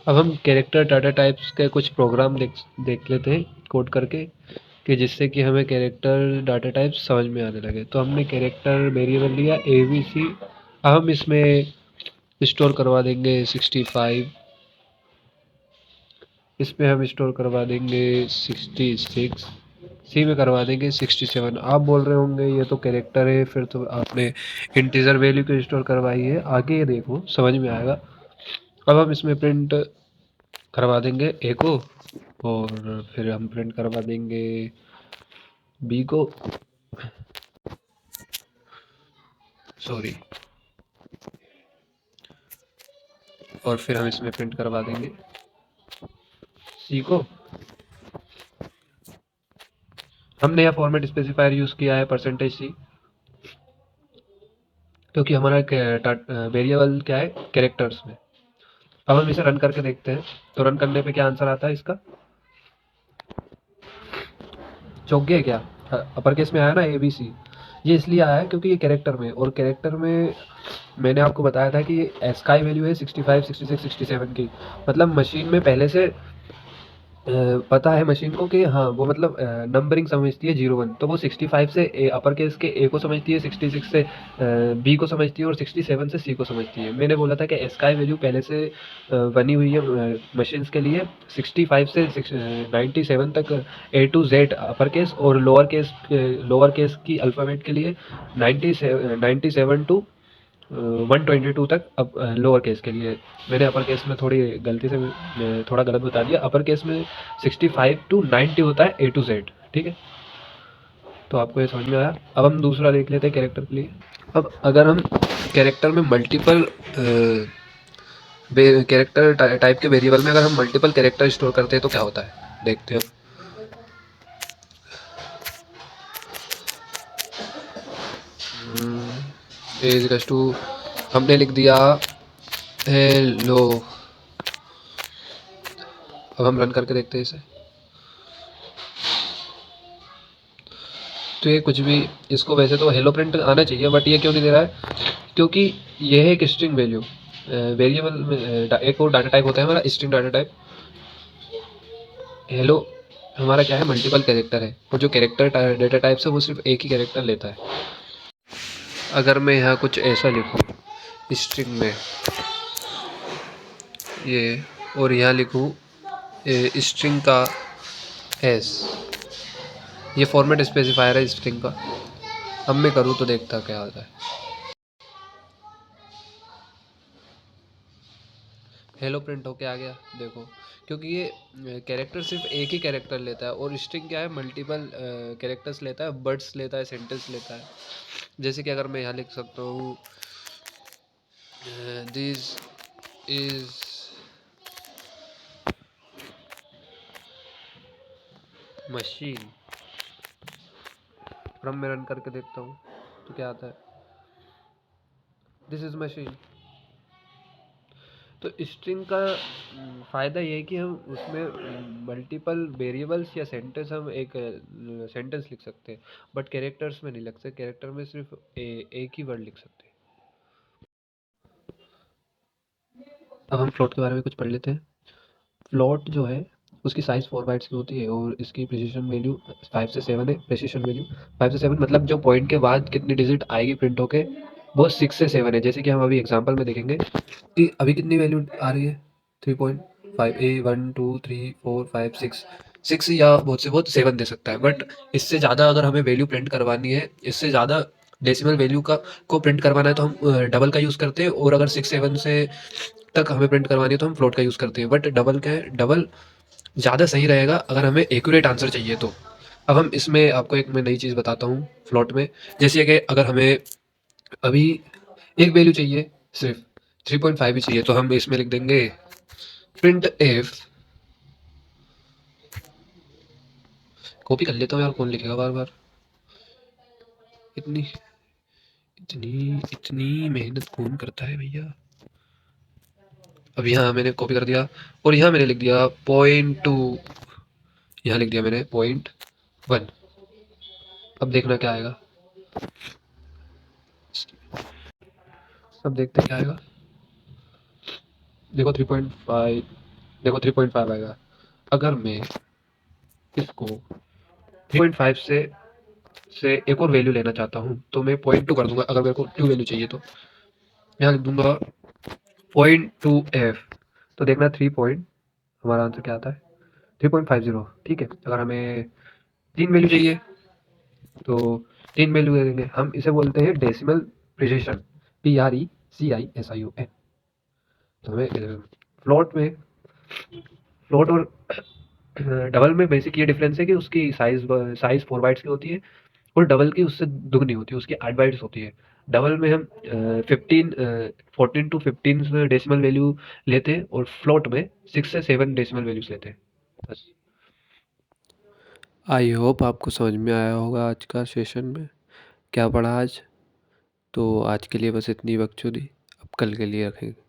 अब हम character data types के कुछ प्रोग्राम देख लेते हैं कोड करके, कि जिससे कि हमें कैरेक्टर डाटा टाइप समझ में आने लगे। तो हमने कैरेक्टर वेरिएबल लिया ABC। अब हम इसमें स्टोर करवा देंगे 65, इसमें हम स्टोर करवा देंगे 66, सी में करवा देंगे 67। आप बोल रहे होंगे ये तो कैरेक्टर है, फिर तो आपने इंटीजर वैल्यू क्यों स्टोर करवाई है? आगे ये देखो समझ में आएगा। अब हम इसमें प्रिंट करवा देंगे ए को, और फिर हम प्रिंट करवा देंगे बी को, सॉरी, और फिर हम इसमें प्रिंट करवा देंगे सी को। हमने यह फॉर्मेट स्पेसिफायर यूज़ किया है %C, क्योंकि हमारा वेरिएबल क्या है कैरेक्टर्स में। अब हम इसे रन करके देखते हैं, तो रन करने पे क्या आंसर आता है इसका? चौंक गए क्या? अपर केस में आया ना ABC। ये इसलिए आया है क्योंकि ये कैरेक्टर में, और कैरेक्टर में मैंने आपको बताया था कि एस्काई वैल्यू है 65, 66, 67 की। मतलब मशीन में पहले से पता है मशीन को कि हाँ वो मतलब नंबरिंग समझती है 01, तो वो 65 से अपर केस के ए को समझती है, 66 से बी को समझती है, और 67 से सी को समझती है। मैंने बोला था कि एस्काई वैल्यू पहले से बनी हुई है मशीन्स के लिए 65 से 97 तक A to Z upper case, और लोअर केस की अल्फ़ाबेट के लिए 97 टू 122 तक अब लोअर केस के लिए। मैंने अपर केस में थोड़ी गलती से थोड़ा गलत बता दिया। अपर केस में 65 टू 90 होता है A to Z, ठीक है? तो आपको ये समझ में आया। अब हम दूसरा देख लेते हैं कैरेक्टर के लिए। अब अगर हम कैरेक्टर में मल्टीपल कैरेक्टर टाइप के वेरिएबल में अगर हम मल्टीपल कैरेक्टर स्टोर करते हैं तो क्या होता है, देखते हैं। इज टू हमने लिख दिया हेलो। अब हम रन करके देखते हैं इसे। तो ये कुछ भी, इसको वैसे तो हेलो प्रिंट आना चाहिए, बट ये क्यों नहीं दे रहा है? क्योंकि ये है एक स्ट्रिंग वैल्यू। वेरिएबल में एक और डाटा टाइप होता है हमारा स्ट्रिंग डाटा टाइप। हेलो हमारा क्या है, मल्टीपल कैरेक्टर है, और जो कैरेक्टर डाटा टाइप है वो सिर्फ एक ही कैरेक्टर लेता है। अगर मैं यहाँ कुछ ऐसा लिखूँ स्ट्रिंग में ये, और यहाँ लिखूँ स्ट्रिंग का एस, ये फॉर्मेट स्पेसिफायर है स्ट्रिंग का। अब मैं करूँ तो देखता क्या होता है। हेलो प्रिंट होके आ गया, देखो। क्योंकि ये कैरेक्टर सिर्फ एक ही कैरेक्टर लेता है, और स्ट्रिंग क्या है, मल्टीपल कैरेक्टर्स लेता है, वर्ड्स लेता है, सेंटेंस लेता है। जैसे कि अगर मैं यहाँ लिख सकता हूँ दिस इज मशीन, और अब मैं रन करके देखता हूँ तो क्या आता है, दिस इज मशीन। तो स्ट्रिंग का फ़ायदा ये है कि हम उसमें मल्टीपल वेरिएबल्स या सेंटेंस, हम एक सेंटेंस लिख सकते हैं, बट कैरेक्टर्स में नहीं लिख सकते। कैरेक्टर में सिर्फ एक ही वर्ड लिख सकते हैं। अब हम फ्लोट के बारे में कुछ पढ़ लेते हैं। फ्लोट जो है उसकी साइज़ 4 बाइट्स की होती है, और इसकी प्रिसिशन वैल्यू 5 से 7 है। प्रिसिशन वैल्यू 5 से 7 मतलब जो पॉइंट के बाद कितनी डिजिट आएगी प्रिंट होके, वो 6 से 7 है। जैसे कि हम अभी एग्जांपल में देखेंगे कि अभी कितनी वैल्यू आ रही है, 3.5 ए 1 2 3 4 5 6 6, या बहुत से बहुत 7 दे सकता है। बट इससे ज़्यादा अगर हमें वैल्यू प्रिंट करवानी है, इससे ज़्यादा डेसिमल वैल्यू का को प्रिंट करवाना है, तो हम डबल का यूज़ करते हैं। और अगर 6 7 से तक हमें प्रिंट करवानी है तो हम फ्लोट का यूज़ करते हैं। बट डबल क्या है, डबल ज़्यादा सही रहेगा अगर हमें एक्यूरेट आंसर चाहिए तो। अब हम इसमें आपको एक मैं नई चीज़ बताता हूँ फ्लोट में। जैसे कि अगर हमें अभी एक वैल्यू चाहिए, सिर्फ 3.5 ही चाहिए, तो हम इसमें लिख देंगे प्रिंट एफ। कॉपी कर लेता हूँ यार, कौन लिखेगा बार बार, इतनी इतनी इतनी मेहनत कौन करता है भैया। अब यहाँ मैंने कॉपी कर दिया, और यहाँ मैंने लिख दिया .2, यहाँ लिख दिया मैंने .1। अब देखना क्या आएगा, अब देखते क्या आएगा। देखो 3.5 देखो 3.5 आएगा। अगर मैं इसको 3.5 से एक और वैल्यू लेना चाहता हूँ तो मैं 0.2 कर दूंगा। अगर मेरे को 2 वैल्यू चाहिए तो यहाँ लिख दूंगा 0.2f। तो देखना 3 पॉइंट, हमारा आंसर क्या आता है 3.50। ठीक है। अगर हमें 3 वैल्यू चाहिए तो 3 वैल्यू दे देंगे। हम इसे बोलते हैं डेसिमल प्रिसिशन, PRECISION। तो हमें फ्लोट में, फ्लोट और डबल में बेसिक ये डिफरेंस है कि उसकी साइज 4 बाइट्स की होती है और डबल की उससे दुगनी होती है, उसकी 8 बाइट्स होती है। डबल में हम 14 to 15 डेसिमल वैल्यू लेते हैं और फ्लोट में 6 से 7 डेसिमल वैल्यूज लेते हैं। बस। आई होप आपको समझ में आया होगा आज का सेशन में क्या पढ़ा आज। तो आज के लिए बस इतनी बकचोदी, अब कल के लिए रखेंगे।